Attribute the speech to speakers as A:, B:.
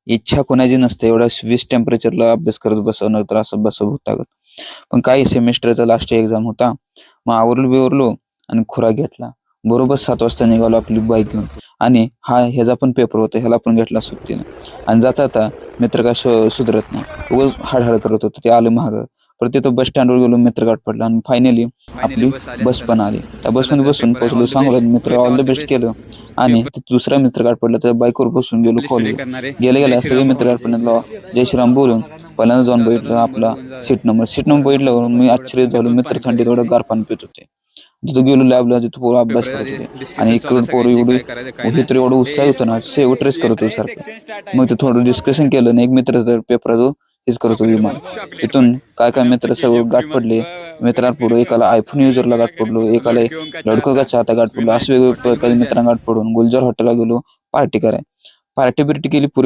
A: इच्छा कोणाची नसते एवढा 20 टेम्परेचरला अभ्यास करत बसवणार तर असं बसवता का? पण काही सेमिस्टरचा लास्ट एक्झाम होता. मग आवरलो बिवरलो आणि खुराक घेतला. बरोबर 7 वाजता निघालो आपली बाईक घेऊन आणि ह्याचा पण पेपर होता. ह्याला पण घेतला सुट्टीनं आणि जाता मित्र काय सुधरत नाही. उगाच हाड करत होतं. ते आलं मागं. परत तिथं बस स्टँडवर गेलो, मित्र गाठ पडला आणि फायनली आपली बस पण आली. त्या बसमध्ये बसून पोहोचलो. सांगू मित्र ऑल द बेस्ट केलं आणि दुसरा मित्र गाठ पडला. त्या बाईकवर बसून गेलो कॉलेजला. गेल्या सगळे मित्र गाठ पडले. जय श्रीराम बोलून पहिल्यांदा जाऊन बघितलं आपला सीट नंबर बघितल्यावर मी आश्चर्य झालो. मित्र थंडीत एवढं गार पाणी पित होते. जिथं गेलो लॅबला तिथं पोरं अभ्यास करत होते आणि इकडून पोरं एवढी हे तर एवढं उत्साही होतं ना, शेवट रेस करत होतो सारखं. मग ते थोडं डिस्कशन केलं ना, एक मित्र तर पेपराचं हेच करत होतो विमान. तिथून काय मित्र सगळं गाठ पडले. मित्रांना पुढे एकाला आयफोन युजरला गाठ पडलो, एकाला लडको का चाहता गाठ पडलो. असे वेगवेगळे प्रकारे मित्रांना गाठ पडून गुलजार हॉटेलला गेलो पार्टी कराय. पार्टी बिर्टी केली.